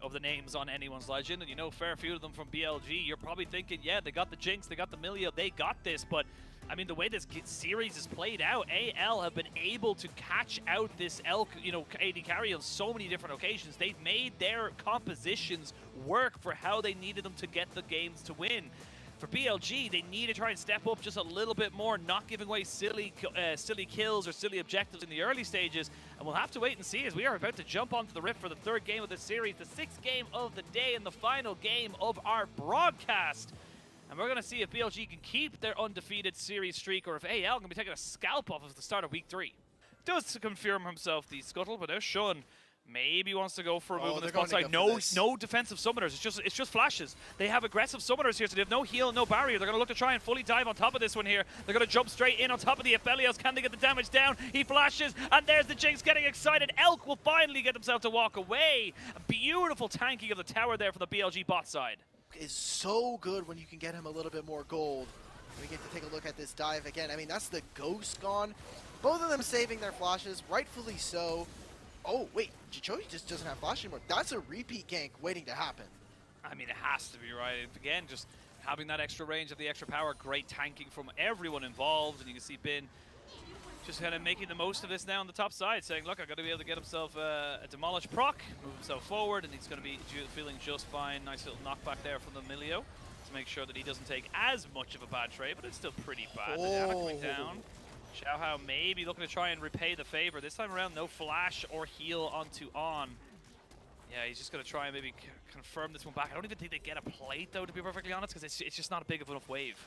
of the names on anyone's legend, and you know, fair few of them from BLG. You're probably thinking, yeah, they got the Jinx, they got the Milio, they got this, but I mean, the way this series is played out, AL have been able to catch out this Elk, AD carry on so many different occasions. They've made their compositions work for how they needed them to get the games to win. For BLG, they need to try and step up just a little bit more, not giving away silly kills or silly objectives in the early stages. And we'll have to wait and see as we are about to jump onto the Rift for the third game of the series, the sixth game of the day and the final game of our broadcast. And we're going to see if BLG can keep their undefeated series streak or if AL can be taking a scalp off at the start of week 3. Does confirm himself the Scuttle, but now Shun maybe wants to go for a move on the spot side. No defensive summoners. It's just flashes. They have aggressive summoners here, so they have no heal, no barrier. They're going to look to try and fully dive on top of this one here. They're going to jump straight in on top of the Aphelios. Can they get the damage down? He flashes, and there's the Jinx getting excited. Elk will finally get himself to walk away. A beautiful tanking of the tower there for the BLG bot side. Is so good when you can get him a little bit more gold. We get to take a look at this dive again. I mean, that's the Ghost gone. Both of them saving their flashes, rightfully so. Oh, wait, Chichoji just doesn't have flash anymore. That's a repeat gank waiting to happen. I mean, it has to be, right? Again, just having that extra range of the extra power, great tanking from everyone involved. And you can see Bin just kind of making the most of this now on the top side, saying, look, I've got to be able to get himself a Demolish proc, move himself forward, and he's going to be feeling just fine. Nice little knockback there from the Milio to make sure that he doesn't take as much of a bad trade, but it's still pretty bad. The Diana coming down. Xiaohao maybe looking to try and repay the favor. This time around, no flash or heal onto On. Yeah, he's just going to try and maybe confirm this one back. I don't even think they get a plate, though, to be perfectly honest, because it's just not a big enough wave.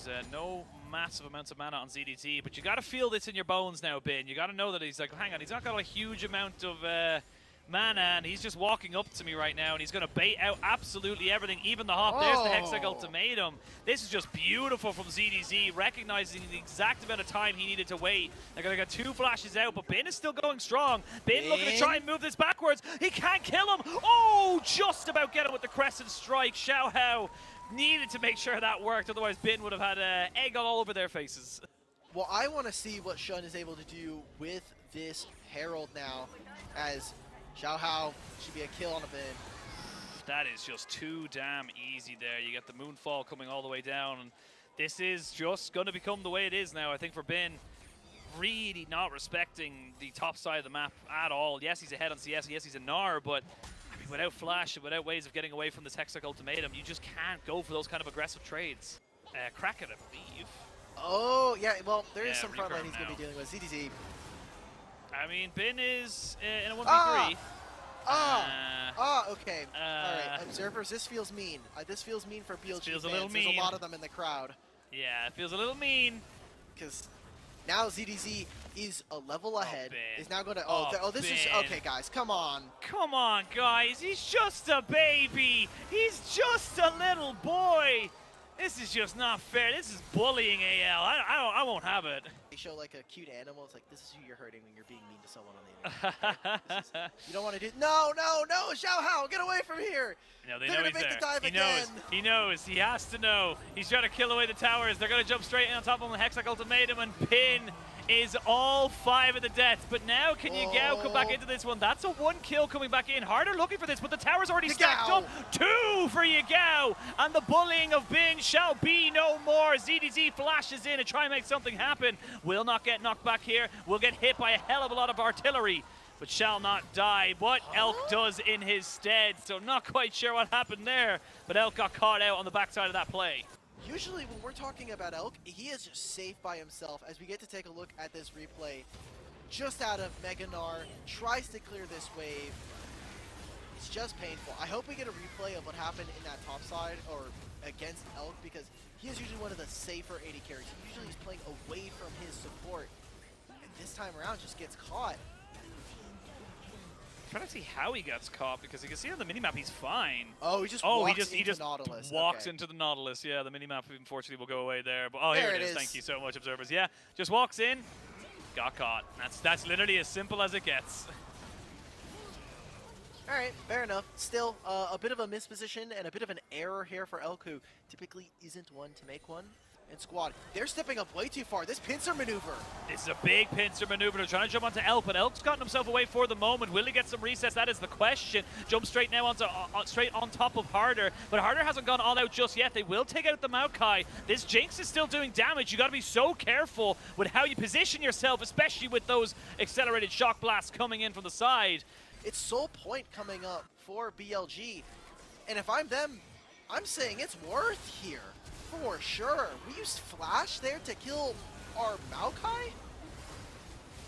There's no massive amounts of mana on ZDT, but you got to feel this in your bones now, Bin. You got to know that he's like, hang on, he's not got a huge amount of mana, and he's just walking up to me right now, and he's going to bait out absolutely everything, even the hop. There's the Hexag Ultimatum. This is just beautiful from ZDZ, recognizing the exact amount of time he needed to wait. They're going to get 2 flashes out, but Bin is still going strong. Bin looking to try and move this backwards. He can't kill him. Oh, just about get him with the Crescent Strike. Xiaohao needed to make sure that worked, otherwise Bin would have had egg all over their faces. Well, I want to see what Shun is able to do with this Herald now, as Xiaohao should be a kill on a Bin. That is just too damn easy there. You get the Moonfall coming all the way down, and this is just going to become the way it is now, I think, for Bin. Really not respecting the top side of the map at all. Yes, he's ahead on CS, yes, he's a Gnar, but I mean, without flash and without ways of getting away from this Hexag Ultimatum, you just can't go for those kind of aggressive trades. Kraken, I believe. Oh, yeah, well, there is some front line he's going to be dealing with. ZDZ. I mean, Bin is in a 1v3. Okay. All right, observers, this feels mean. This feels mean for BLG feels fans. a little mean. There's a lot of them in the crowd. Yeah, it feels a little mean. Because now ZDZ is a level ahead. Bin. Is now going to. This is okay, guys. Come on. Come on, guys. He's just a baby. He's just a little boy. This is just not fair. This is bullying AL. I won't have it. They show like a cute animal. It's like, this is who you're hurting when you're being mean to someone on the internet. You don't want to do. No, Xiaohao, get away from here. No, they They're know gonna he's make there. the dive again. He knows. He has to know. He's trying to kill away the towers. They're going to jump straight in on top of him with Hexag Ultimatum, and Pin is all 5 of the deaths. But now can Yagao come back into this one? That's a 1 kill coming back in. Harder looking for this, but the tower's already stacked up. 2 for Yagao, and the bullying of Bin shall be no more. ZDZ flashes in to try and make something happen. Will not get knocked back here. Will get hit by a hell of a lot of artillery, but shall not die. What Elk does in his stead, so not quite sure what happened there, but Elk got caught out on the backside of that play. Usually when we're talking about Elk, he is just safe by himself. As we get to take a look at this replay, just out of Mega Gnar, tries to clear this wave. It's just painful. I hope we get a replay of what happened in that top side or against Elk, because he is usually one of the safer AD carries. Usually he's playing away from his support, and this time around just gets caught. Trying to see how he gets caught, because you can see on the minimap he's fine. Oh, he just Nautilus. Walks into the Nautilus. Yeah, the minimap unfortunately will go away there. But here it is. Thank you so much, observers. Yeah, just walks in, got caught. That's literally as simple as it gets. All right, fair enough. Still, a bit of a misposition and a bit of an error here for Elk, who typically isn't one to make one. and Squad, they're stepping up way too far. This pincer maneuver. This is a big pincer maneuver. They're trying to jump onto Elk, but Elk's gotten himself away for the moment. Will he get some resets? That is the question. Jump straight now onto straight on top of Harder, but Harder hasn't gone all out just yet. They will take out the Maokai. This Jinx is still doing damage. You got to be so careful with how you position yourself, especially with those accelerated shock blasts coming in from the side. It's Soul Point coming up for BLG, and if I'm them, I'm saying it's worth here. For sure. We used Flash there to kill our Maokai?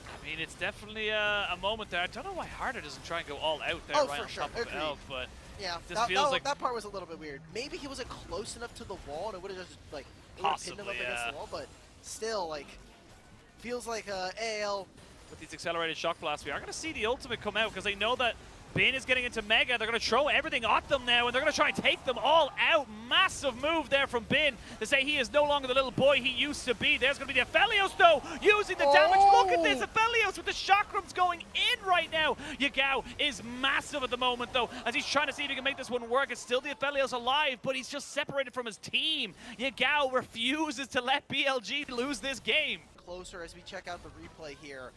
I mean, it's definitely a moment there. I don't know why Harder doesn't try and go all out there right on top of Elk, but yeah, that part was a little bit weird. Maybe he wasn't close enough to the wall and it would have just like pinned him up against the wall, but still, like, feels like AL. With these accelerated shock blasts, we are going to see the ultimate come out because they know that Bin is getting into Mega. They're going to throw everything at them now, and they're going to try and take them all out. Massive move there from Bin to say he is no longer the little boy he used to be. There's going to be the Aphelios, though, using the damage. Look at this, Aphelios with the chakrams going in right now. Yagao is massive at the moment, though, as he's trying to see if he can make this one work. It's still the Aphelios alive, but he's just separated from his team. Yagao refuses to let BLG lose this game. Closer as we check out the replay here.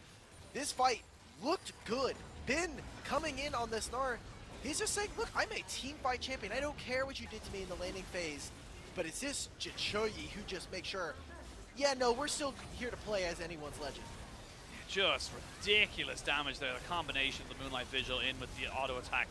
This fight looked good. Bin coming in on this Gnar, he's just saying, look, I'm a team fight champion. I don't care what you did to me in the laning phase, but it's this Chichoyi who just makes sure, yeah, no, we're still here to play as anyone's legend. Just ridiculous damage there. The combination of the Moonlight Vigil in with the auto attack.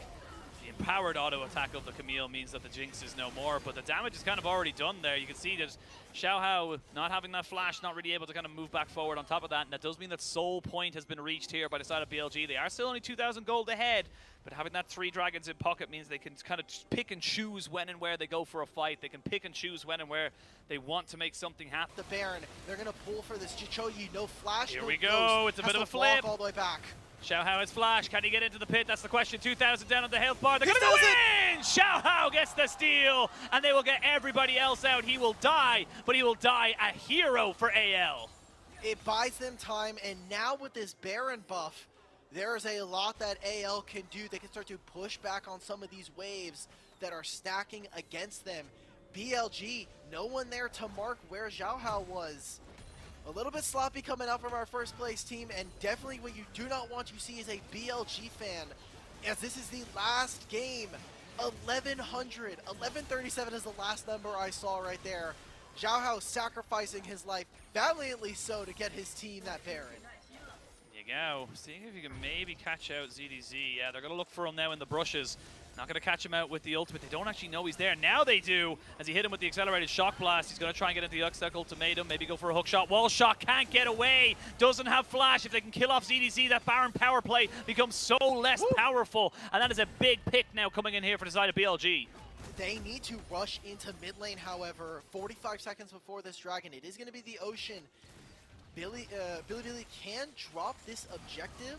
The empowered auto attack of the Camille means that the Jinx is no more, but the damage is kind of already done there. You can see there's Xiaohao not having that flash, not really able to kind of move back forward on top of that, and that does mean that Soul Point has been reached here by the side of BLG. They are still only 2,000 gold ahead, but having that 3 dragons in pocket means they can kind of pick and choose when and where they go for a fight. They can pick and choose when and where they want to make something happen. The Baron, they're going to pull for this Chichoyi, no flash, here no we go, ghost. it's a bit of a flip. All the way back. Xiaohao has flash. Can he get into the pit? That's the question. 2,000 down on the health bar. They're going to go in! Xiaohao gets the steal, and they will get everybody else out. He will die, but he will die a hero for AL. It buys them time, and now with this Baron buff, there's a lot that AL can do. They can start to push back on some of these waves that are stacking against them. BLG, no one there to mark where Xiaohao was. A little bit sloppy coming out from our first place team, and definitely what you do not want to see is a BLG fan, as this is the last game. 1100, 1137 is the last number I saw right there. Xiaohao sacrificing his life, valiantly so, to get his team that Baron. Yagao, seeing if you can maybe catch out ZDZ. Yeah, they're going to look for him now in the brushes. Not going to catch him out with the ultimate. They don't actually know he's there. Now they do, as he hit him with the accelerated shock blast. He's going to try and get into the Uxtec ultimatum, maybe go for a hook shot. Wall shot, can't get away. Doesn't have flash. If they can kill off ZDZ, that Baron power play becomes so less powerful. And that is a big pick now coming in here for the side of BLG. They need to rush into mid lane, however. 45 seconds before this dragon. It is going to be the Ocean. Billy can drop this objective,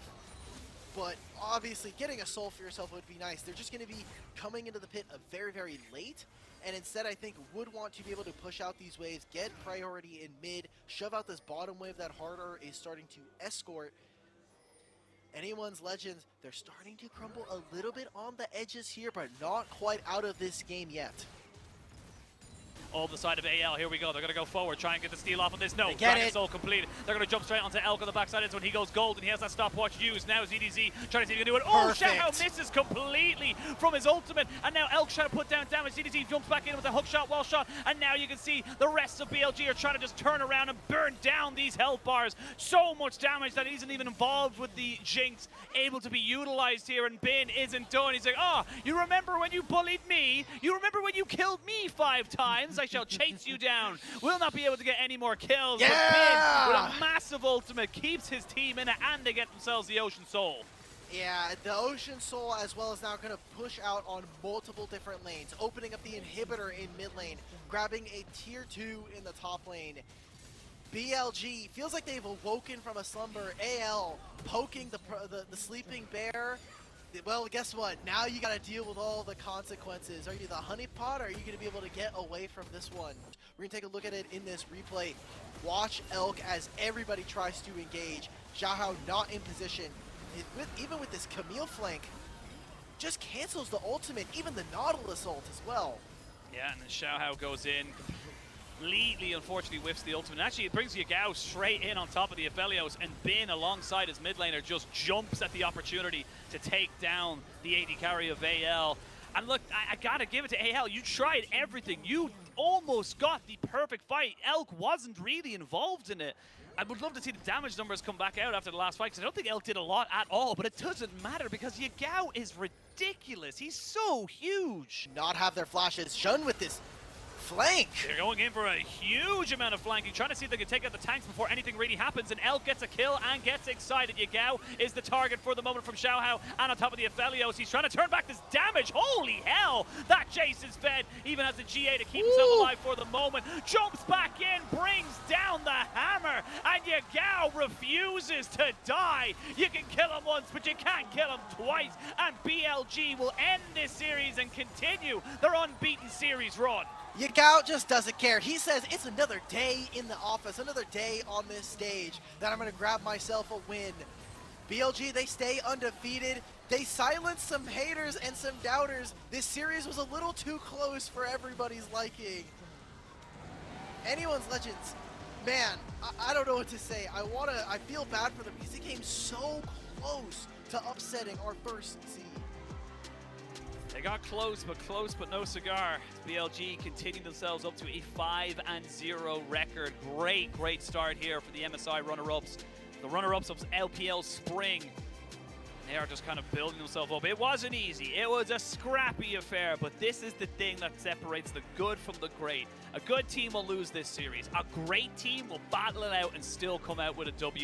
but obviously getting a soul for yourself would be nice. They're just going to be coming into the pit very, very late, and instead I think would want to be able to push out these waves, get priority in mid, shove out this bottom wave that Harder is starting to escort. Anyone's Legends, they're starting to crumble a little bit on the edges here, but not quite out of this game yet. All the side of AL, here we go. They're going to go forward, try and get the steal off of this. No, Dragon Soul completed. They're going to jump straight onto Elk on the backside. It's when he goes gold, and he has that stopwatch used. Now ZDZ trying to see if he can do it. Oh, Xiaohao misses completely from his ultimate, and now Elk trying to put down damage. ZDZ jumps back in with a hook shot, wall shot, and now you can see the rest of BLG are trying to just turn around and burn down these health bars. So much damage that he isn't even involved with the Jinx, able to be utilized here, and Bin isn't done. He's like, oh, you remember when you bullied me? You remember when you killed me 5 times? I shall chase you down. Will not be able to get any more kills. Yeah! But Bin, with a massive ultimate, keeps his team in it, and they get themselves the Ocean Soul. Yeah, the Ocean Soul as well is now going to push out on multiple different lanes, opening up the inhibitor in mid lane, grabbing a tier 2 in the top lane. BLG feels like they've awoken from a slumber. AL poking the sleeping bear. Well, guess what? Now you gotta deal with all the consequences. Are you the honeypot, or are you gonna be able to get away from this one? We're gonna take a look at it in this replay. Watch Elk as everybody tries to engage. Xiaohao not in position. Even with this Camille flank, just cancels the ultimate, even the Nautilus ult as well. Yeah, and then Xiaohao goes in. completely, unfortunately, whiffs the ultimate. And actually, it brings Yagao straight in on top of the Aphelios, and Bin, alongside his mid laner, just jumps at the opportunity to take down the AD carry of AL. And look, I gotta give it to AL. You tried everything. You almost got the perfect fight. Elk wasn't really involved in it. I would love to see the damage numbers come back out after the last fight, because I don't think Elk did a lot at all, but it doesn't matter because Yagao is ridiculous. He's so huge. Not have their flashes. Shun with this flank. They're going in for a huge amount of flanking, trying to see if they can take out the tanks before anything really happens, and Elk gets a kill and gets excited. Yagao is the target for the moment from Xiaohao, and on top of the Aphelios, he's trying to turn back this damage. Holy hell! That Jace is fed, even has the GA to keep himself alive for the moment. Jumps back in, brings down the hammer, and Yagao refuses to die. You can kill him once, but you can't kill him twice, and BLG will end this series and continue their unbeaten series run. Yagao just doesn't care. He says, it's another day in the office, another day on this stage that I'm going to grab myself a win. BLG, they stay undefeated. They silence some haters and some doubters. This series was a little too close for everybody's liking. Anyone's Legends, man, I don't know what to say. I feel bad for them because they came so close to upsetting our first seed. They got close but no cigar. BLG continuing themselves up to a 5-0 record. Great start here for the MSI runner-ups. The runner-ups of LPL Spring. They are just kind of building themselves up. It wasn't easy. It was a scrappy affair, but this is the thing that separates the good from the great. A good team will lose this series. A great team will battle it out and still come out with a W.